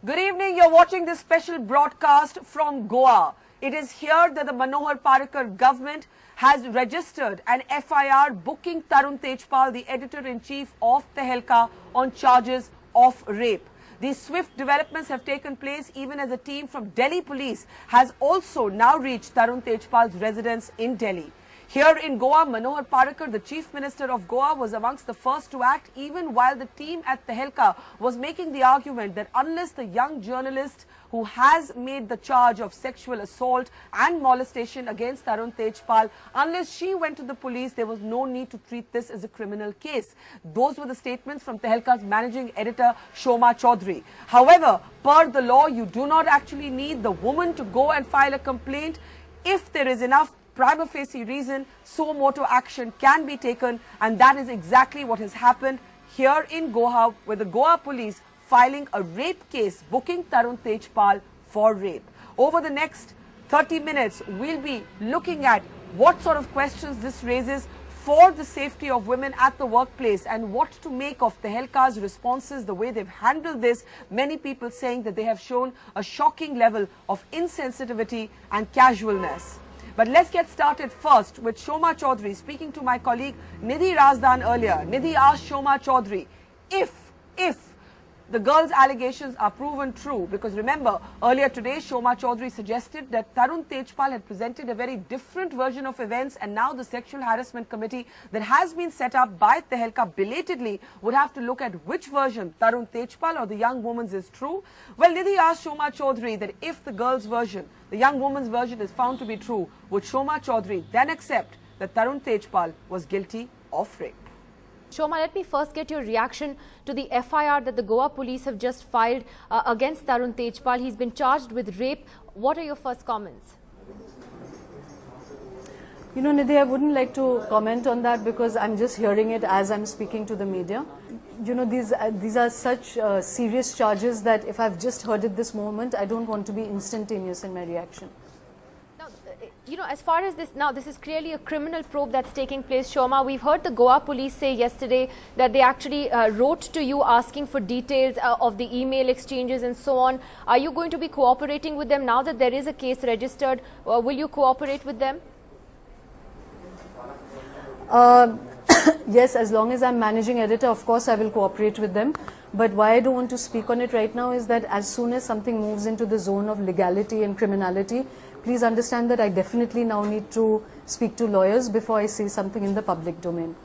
Good evening. You're watching this special broadcast from Goa. It is here that the Manohar Parrikar government has registered an FIR booking Tarun Tejpal, the editor-in-chief of Tehelka, on charges of rape. These swift developments have taken place even as a team from Delhi police has also now reached Tarun Tejpal's residence in Delhi. Here in Goa, Manohar Parrikar, the Chief Minister of Goa, was amongst the first to act, even while the team at Tehelka was making the argument that unless the young journalist who has made the charge of sexual assault and molestation against Tarun Tejpal, unless she went to the police, there was no need to treat this as a criminal case. Those were the statements from Tehelka's managing editor, Shoma Chaudhary. However, per the law, you do not actually need the woman to go and file a complaint. If there is enough prima facie reason, suo motu action can be taken, and that is exactly what has happened here in Goa, with the Goa police filing a rape case, booking Tarun Tejpal for rape. Over the next 30 minutes, we'll be looking at what sort of questions this raises for the safety of women at the workplace and what to make of Tehelka's responses, the way they've handled this. Many people saying that they have shown a shocking level of insensitivity and casualness. But let's get started first with Shoma Chaudhary. Speaking to my colleague Nidhi Razdan earlier, Nidhi asked Shoma Chaudhary if the girl's allegations are proven true, because remember, earlier today Shoma Chaudhary suggested that Tarun Tejpal had presented a very different version of events, and now the sexual harassment committee that has been set up by Tehelka belatedly would have to look at which version, Tarun Tejpal or the young woman's, is true. Well, Nidhi asked Shoma Chaudhary that if the girl's version, the young woman's version, is found to be true, would Shoma Chaudhary then accept that Tarun Tejpal was guilty of rape? Shoma, let me first get your reaction to the FIR that the Goa police have just filed against Tarun Tejpal. He's been charged with rape. What are your first comments? You know, Nidhi, I wouldn't like to comment on that because I'm just hearing it as I'm speaking to the media. You know, these are such serious charges that if I've just heard it this moment, I don't want to be instantaneous in my reaction. You know, as far as this, now this is clearly a criminal probe that's taking place, Shoma. We've heard the Goa police say yesterday that they actually wrote to you asking for details of the email exchanges and so on. Are you going to be cooperating with them now that there is a case registered? Will you cooperate with them? Yes, as long as I'm managing editor, of course I will cooperate with them. But why I don't want to speak on it right now is that as soon as something moves into the zone of legality and criminality, please understand that I definitely now need to speak to lawyers before I say something in the public domain.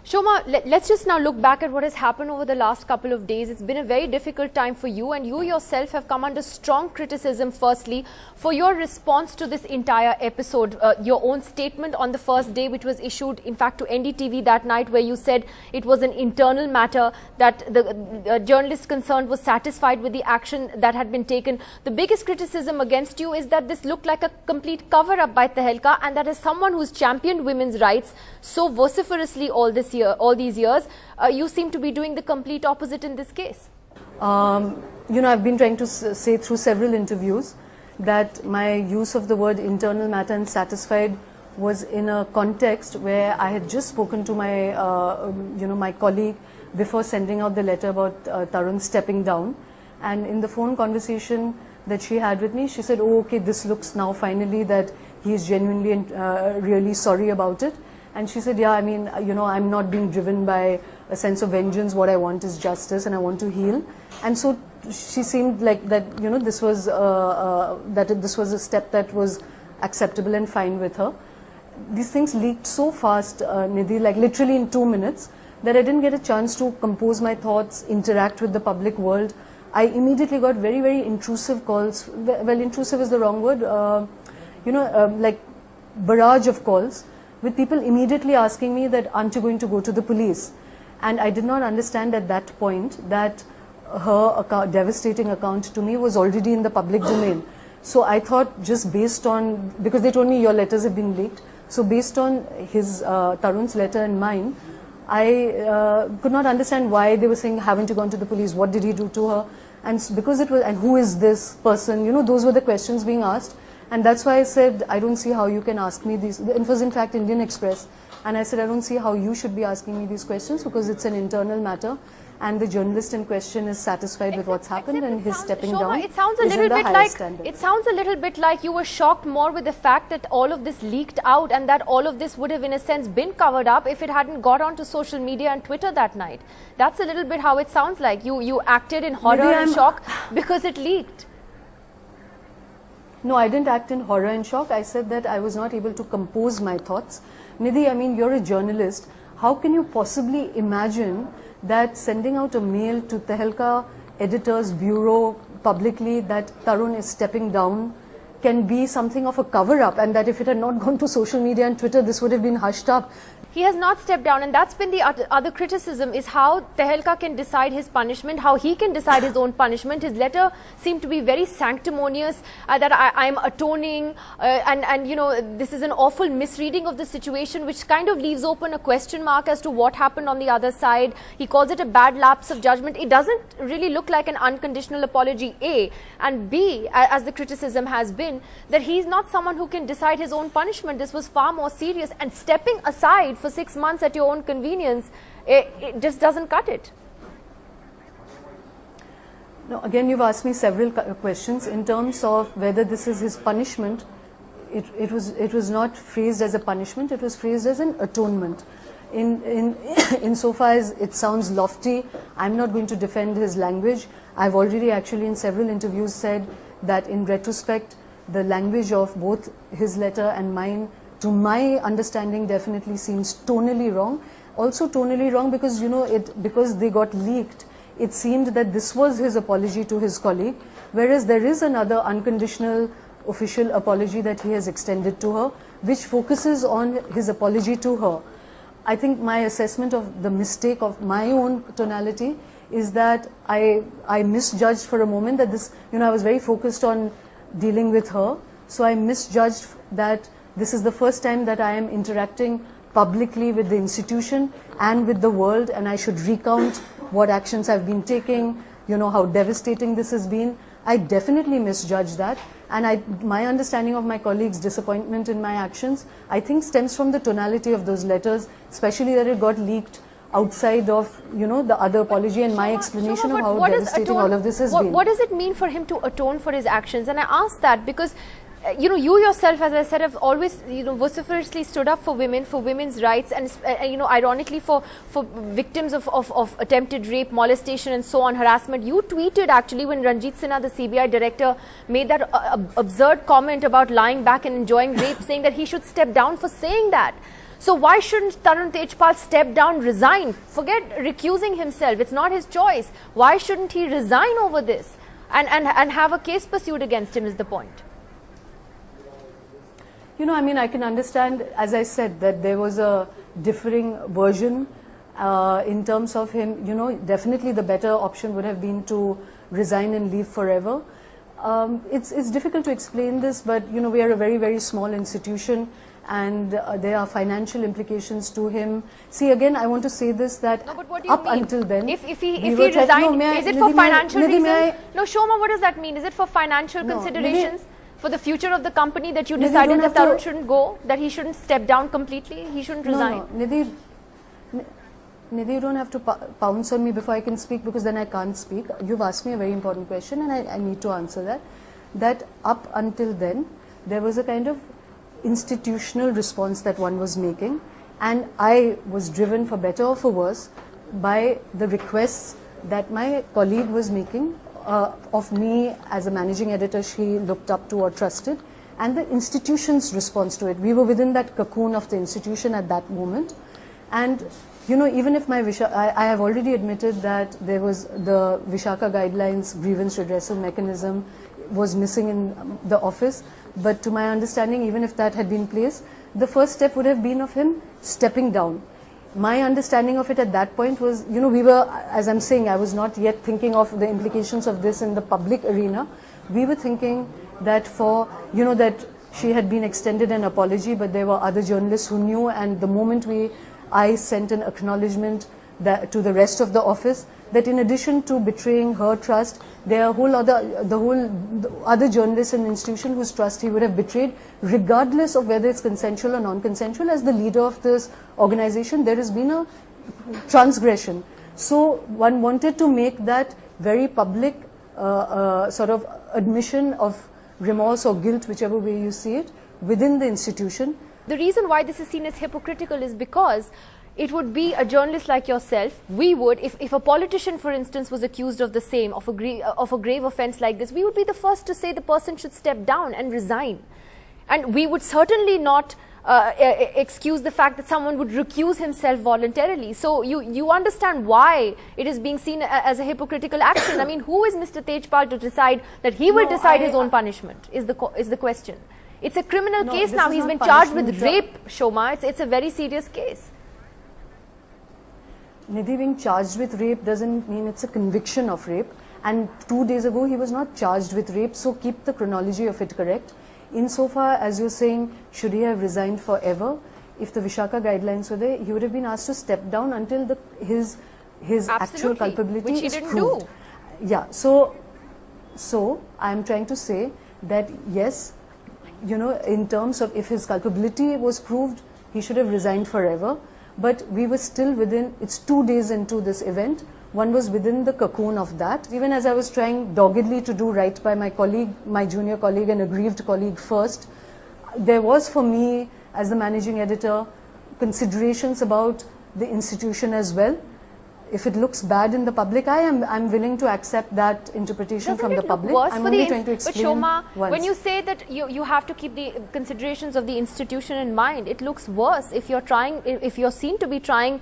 Shoma, let's just now look back at what has happened over the last couple of days. It's been a very difficult time for you, and you yourself have come under strong criticism, firstly, for your response to this entire episode. Your own statement on the first day, which was issued, in fact, to NDTV that night, where you said it was an internal matter, that the journalist concerned was satisfied with the action that had been taken. The biggest criticism against you is that this looked like a complete cover-up by Tehelka, and that as someone who's championed women's rights so vociferously all these years, you seem to be doing the complete opposite in this case. You know, I've been trying to say through several interviews that my use of the word internal matter and satisfied was in a context where I had just spoken to my, my colleague before sending out the letter about Tarun stepping down. And in the phone conversation that she had with me, she said, oh, okay, this looks now finally that he is genuinely and really sorry about it. And she said, yeah, I mean, you know, I'm not being driven by a sense of vengeance. What I want is justice and I want to heal. And so she seemed like that, you know, this was a step that was acceptable and fine with her. These things leaked so fast, Nidhi, like literally in 2 minutes, that I didn't get a chance to compose my thoughts, interact with the public world. I immediately got very, very intrusive calls. Well, intrusive is the wrong word. Like barrage of calls, with people immediately asking me that, aren't you going to go to the police? And I did not understand at that point that her devastating account to me was already in the public domain. So I thought, just based on, because they told me your letters have been leaked, so based on his, Tarun's letter and mine, I could not understand why they were saying, haven't you gone to the police? What did he do to her? And because it was, and who is this person? You know, those were the questions being asked. And that's why I said, I don't see how you can ask me these. It was in fact Indian Express. And I said, I don't see how you should be asking me these questions because it's an internal matter. and the journalist in question is satisfied with what's happened and his stepping down it sounds a is little in the bit highest like standard. it sounds a little bit like you were shocked more with the fact that all of this leaked out and that all of this would have in a sense been covered up if it hadn't got onto social media and Twitter that night. That's a little bit how it sounds like. You acted in horror and shock because it leaked. No, I didn't act in horror and shock. I said that I was not able to compose my thoughts. Nidhi, I mean, you're a journalist. How can you possibly imagine that sending out a mail to Tehelka Editors Bureau publicly that Tarun is stepping down can be something of a cover-up, and that if it had not gone to social media and Twitter, this would have been hushed up? He has not stepped down, and that's been the other criticism, is how Tehelka can decide his punishment, how he can decide his own punishment. His letter seemed to be very sanctimonious, that I'm atoning, and you know, this is an awful misreading of the situation, which kind of leaves open a question mark as to what happened on the other side. He calls it a bad lapse of judgment. It doesn't really look like an unconditional apology, A, and B, as the criticism has been, that he's not someone who can decide his own punishment. This was far more serious, and stepping aside for 6 months at your own convenience, it just doesn't cut it. No, again, you've asked me several questions in terms of whether this is his punishment. It was not phrased as a punishment, it was phrased as an atonement. Insofar as it sounds lofty, I'm not going to defend his language. I've already actually in several interviews said that in retrospect, the language of both his letter and mine, to my understanding, definitely seems tonally wrong. Also tonally wrong because, you know, because they got leaked, it seemed that this was his apology to his colleague, whereas there is another unconditional official apology that he has extended to her, which focuses on his apology to her. I think my assessment of the mistake of my own tonality is that I misjudged for a moment that this, you know, I was very focused on dealing with her, so I misjudged that this is the first time that I am interacting publicly with the institution and with the world, and I should recount what actions I've been taking, you know, how devastating this has been. I definitely misjudged that, and my understanding of my colleagues' disappointment in my actions, I think, stems from the tonality of those letters, especially that it got leaked outside of, you know, the other apology and my explanation of how devastating all of this has been. What does it mean for him to atone for his actions? And I ask that because you know, you yourself, as I said, have always, you know, vociferously stood up for women, for women's rights, and you know, ironically for victims of attempted rape, molestation, and so on, harassment. You tweeted actually when Ranjit Sinha, the CBI director, made that absurd comment about lying back and enjoying rape, saying that he should step down for saying that. So why shouldn't Tarun Tejpal step down, resign? Forget recusing himself; it's not his choice. Why shouldn't he resign over this and have a case pursued against him? Is the point. You know, I mean, I can understand, as I said, that there was a differing version in terms of him. You know, definitely the better option would have been to resign and leave forever. It's difficult to explain this, but, you know, we are a very, very small institution, and there are financial implications to him. See, again, I want to say this, that no, but what do you up mean? until then, if he resigned, is it for financial reasons? No, Shoma, what does that mean? Is it for financial considerations? For the future of the company that you decided that Tarun shouldn't go, that he shouldn't step down completely, he shouldn't resign? No, Nidhi, you don't have to pounce on me before I can speak, because then I can't speak. You've asked me a very important question and I need to answer that. That up until then, there was a kind of institutional response that one was making, and I was driven, for better or for worse, by the requests that my colleague was making of me as a managing editor she looked up to or trusted, and the institution's response to it. We were within that cocoon of the institution at that moment, and you know, even if I have already admitted that there was the Vishaka guidelines grievance redressal mechanism was missing in the office, but to my understanding, even if that had been placed, the first step would have been of him stepping down. My understanding of it at that point was, you know, we were, as I'm saying, I was not yet thinking of the implications of this in the public arena. We were thinking that you know, that she had been extended an apology, but there were other journalists who knew, and the moment I sent an acknowledgement to the rest of the office, that in addition to betraying her trust, there are the other journalists in the institution whose trust he would have betrayed, regardless of whether it's consensual or non-consensual. As the leader of this organization, there has been a transgression. So one wanted to make that very public sort of admission of remorse or guilt, whichever way you see it, within the institution. The reason why this is seen as hypocritical is because it would be a journalist like yourself, we would, if a politician, for instance, was accused of the same, of a grave offence like this, we would be the first to say the person should step down and resign. And we would certainly not excuse the fact that someone would recuse himself voluntarily. So you understand why it is being seen as a hypocritical action. I mean, who is Mr. Tejpal to decide that he will decide his own punishment is the question. It's a criminal case now. He's been charged with rape, Shoma. It's a very serious case. Nidhi, being charged with rape doesn't mean it's a conviction of rape. And 2 days ago, he was not charged with rape. So keep the chronology of it correct. Insofar as you're saying, should he have resigned forever? If the Vishaka guidelines were there, he would have been asked to step down until his actual culpability which he is didn't proved. do. Yeah. So I'm trying to say that yes, you know, in terms of if his culpability was proved, he should have resigned forever. But we were still within, it's 2 days into this event, one was within the cocoon of that. Even as I was trying doggedly to do right by my colleague, my junior colleague and aggrieved colleague first, there was for me as the managing editor considerations about the institution as well. If it looks bad in the public eye, I'm willing to accept that interpretation from the public. I'm only trying to explain. But Shoma, once. when you say that you have to keep the considerations of the institution in mind, it looks worse if you're seen to be trying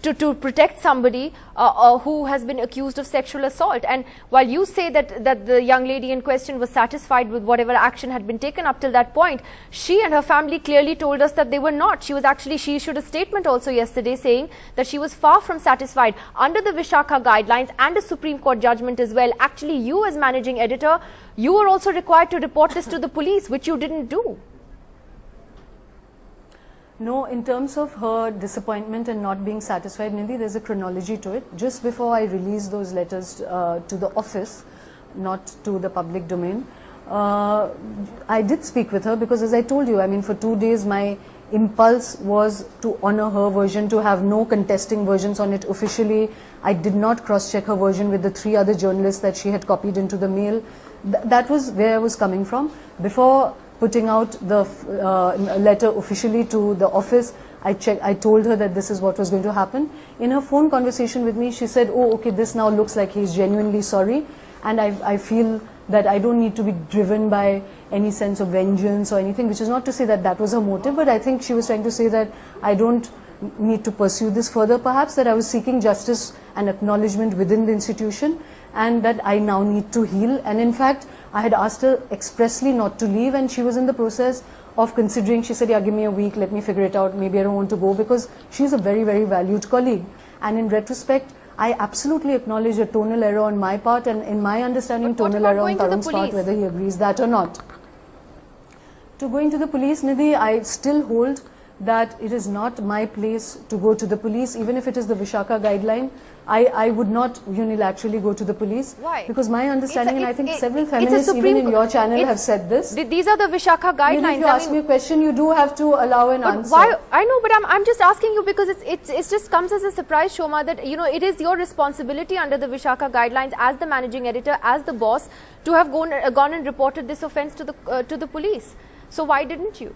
to protect somebody who has been accused of sexual assault. And while you say that the young lady in question was satisfied with whatever action had been taken up till that point, she and her family clearly told us that they were not. She issued a statement also yesterday saying that she was far from satisfied. Under the Vishaka guidelines and a Supreme Court judgment as well, actually you as managing editor, you were also required to report this to the police, which you didn't do. No, in terms of her disappointment and not being satisfied, Nidhi, there's a chronology to it. Just before I released those letters to the office, not to the public domain, I did speak with her because, as I told you, I mean, for 2 days my impulse was to honor her version, to have no contesting versions on it officially. I did not cross-check her version with the 3 other journalists that she had copied into the mail. That was where I was coming from. Before putting out the letter officially to the office, I told her that this is what was going to happen. In her phone conversation with me, she said, oh, okay, this now looks like he's genuinely sorry. And I feel that I don't need to be driven by any sense of vengeance or anything, which is not to say that that was her motive, but I think she was trying to say that I don't need to pursue this further, perhaps, that I was seeking justice and acknowledgement within the institution, and that I now need to heal. And in fact, I had asked her expressly not to leave, and she was in the process of considering. She said, yeah, give me a week, let me figure it out, maybe I don't want to go, because she's a very, very valued colleague. And in retrospect, I absolutely acknowledge a tonal error on my part, and in my understanding, tonal error on Tarun's part, whether he agrees that or not. To going to the police, Nidhi, I still hold that it is not my place to go to the police, even if it is the Vishaka guideline. I would not unilaterally go to the police. Why? Because my understanding, and I think several feminists even in your channel have said this. These are the Vishaka guidelines. If you ask me a question, you do have to allow an answer. Why? I know, but I'm just asking you because it just comes as a surprise, Shoma, that you know it is your responsibility under the Vishaka guidelines as the managing editor, as the boss, to have gone and reported this offence to the police. So why didn't you?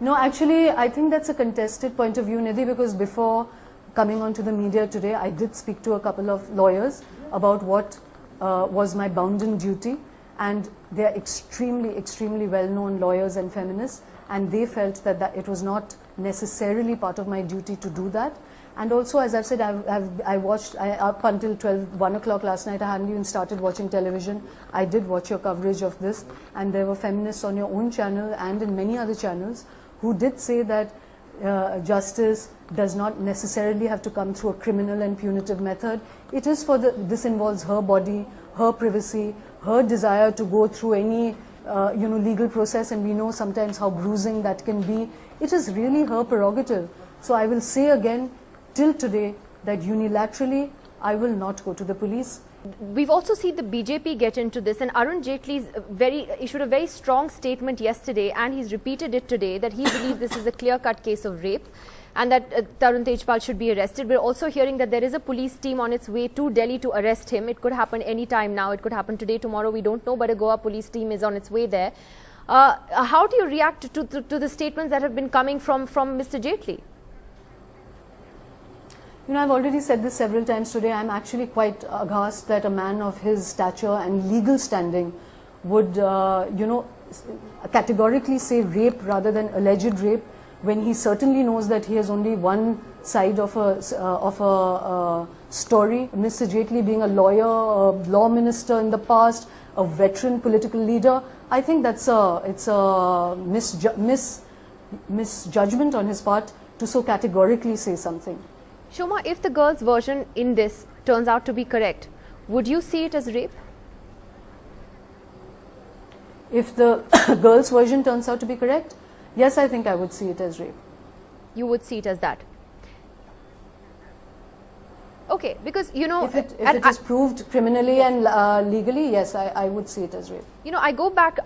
No, actually, I think that's a contested point of view, Nidhi, because before coming onto the media today, I did speak to a couple of lawyers about what was my bounden duty, and they are extremely, extremely well-known lawyers and feminists, and they felt that it was not necessarily part of my duty to do that. And also, as I've said, I watched up until 1 o'clock last night. I hadn't even started watching television. I did watch your coverage of this, and there were feminists on your own channel and in many other channels who did say that justice does not necessarily have to come through a criminal and punitive method. It is for this involves her body, her privacy, her desire to go through any legal process, and we know sometimes how bruising that can be. It is really her prerogative. So I will say again, till today, that unilaterally I will not go to the police. We've also seen the BJP get into this, and Arun Jaitley issued a very strong statement yesterday, and he's repeated it today, that he believes this is a clear-cut case of rape. and that Tarun Tejpal should be arrested. We're also hearing that there is a police team on its way to Delhi to arrest him. It could happen any time now. It could happen today, tomorrow. We don't know, but a Goa police team is on its way there. How do you react to the statements that have been coming from Mr. Jaitley? You know, I've already said this several times today. I'm actually quite aghast that a man of his stature and legal standing would, categorically say rape rather than alleged rape, when he certainly knows that he has only one side of a story. Mr. Jaitley being a lawyer, a law minister in the past, a veteran political leader, I think it's a misjudgment on his part to so categorically say something. Shoma, if the girl's version in this turns out to be correct, would you see it as rape? If the girl's version turns out to be correct, yes, I think I would see it as rape. You would see it as that? Okay, because if it is proved criminally and legally, yes, I would see it as rape. I go back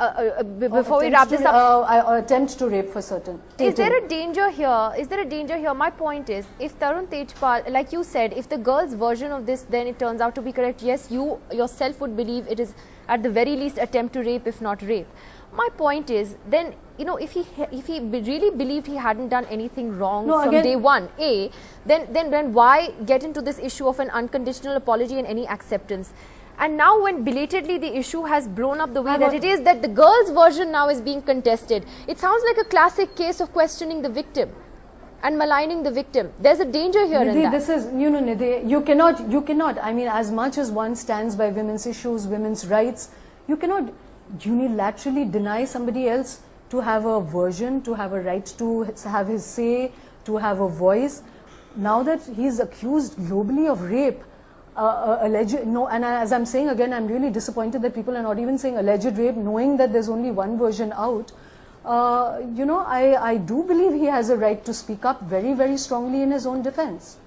before we wrap this up. Attempt to rape for certain. Is there a danger here? Is there a danger here? My point is, if Tarun Tejpal, like you said, if the girl's version of this then it turns out to be correct, yes, you yourself would believe it is at the very least attempt to rape, if not rape. My point is, then, if he really believed he hadn't done anything wrong from day one, then why get into this issue of an unconditional apology and any acceptance? And now when belatedly the issue has blown up the way that it is, that the girl's version now is being contested, it sounds like a classic case of questioning the victim and maligning the victim. There's a danger here in that. This is, Nidhi, you cannot, I mean, as much as one stands by women's issues, women's rights, you cannot unilaterally deny somebody else to have a version, to have a right to have his say, to have a voice. Now that he's accused globally of rape, and as I'm saying again, I'm really disappointed that people are not even saying alleged rape, knowing that there's only one version out. I do believe he has a right to speak up very, very strongly in his own defense.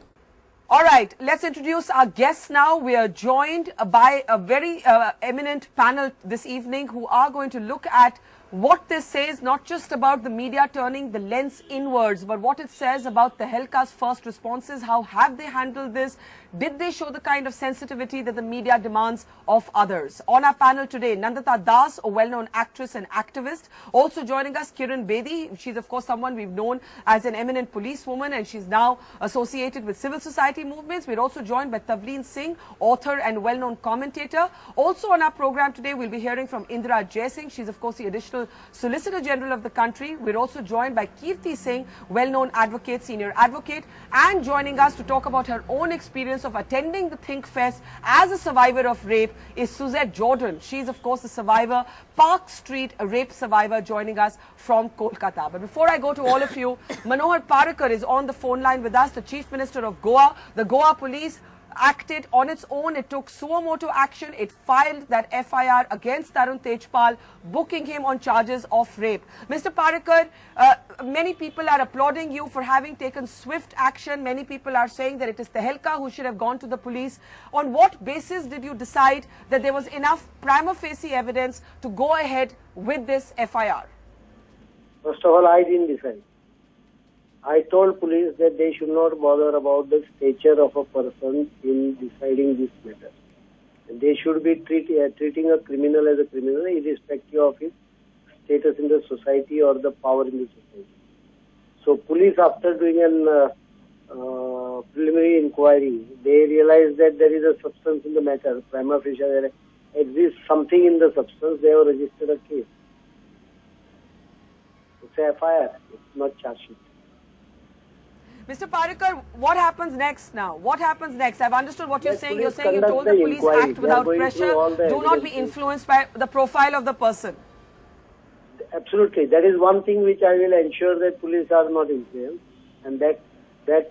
All right, let's introduce our guests now. We are joined by a very eminent panel this evening who are going to look at what this says, not just about the media turning the lens inwards, but what it says about Tehelka's first responses. How have they handled this? Did they show the kind of sensitivity that the media demands of others? On our panel today, Nandita Das, a well-known actress and activist. Also joining us, Kiran Bedi. She's, of course, someone we've known as an eminent policewoman, and she's now associated with civil society movements. We're also joined by Tavleen Singh, author and well-known commentator. Also on our program today, we'll be hearing from Indira Jaising. She's, of course, the additional Solicitor General of the country. We're also joined by Kirti Singh, well-known advocate, senior advocate, and joining us to talk about her own experience of attending the Think Fest as a survivor of rape is Suzette Jordan. She's, of course, a survivor, Park Street, a rape survivor, joining us from Kolkata. But before I go to all of you, Manohar Parrikar is on the phone line with us, the Chief Minister of Goa. The Goa police acted on its own. It took suo motu action. It filed that FIR against Tarun Tejpal, booking him on charges of rape. Mr. Parrikar, many people are applauding you for having taken swift action. Many people are saying that it is Tehelka who should have gone to the police. On what basis did you decide that there was enough prima facie evidence to go ahead with this FIR? First of all, I didn't decide. I told police that they should not bother about the stature of a person in deciding this matter. They should be treating a criminal as a criminal, irrespective of his status in the society or the power in the society. So police, after doing an preliminary inquiry, they realized that there is a substance in the matter. Prima facie, there exists something in the substance. They have registered a case. It's a FIR. It's not charge sheet. Mr. Parrikar, what happens next now? What happens next? I've understood what you're saying. You're saying you conduct told the the police inquiry. act without They are going pressure. through all the Do not be evidences. influenced by the profile of the person. Absolutely. That is one thing which I will ensure that police are not influenced, and that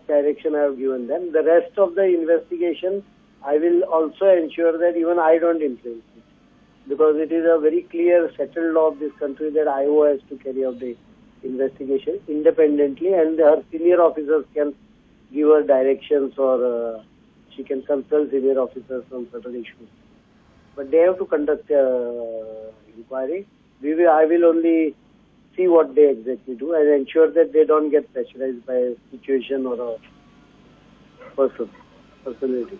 direction I have given them. The rest of the investigation, I will also ensure that even I don't influence it, because it is a very clear settled law of this country that IO has to carry out the investigation independently, and her senior officers can give her directions, or she can consult senior officers on certain issues. But they have to conduct inquiry. I will only see what they exactly do and ensure that they don't get pressurized by a situation or a personality.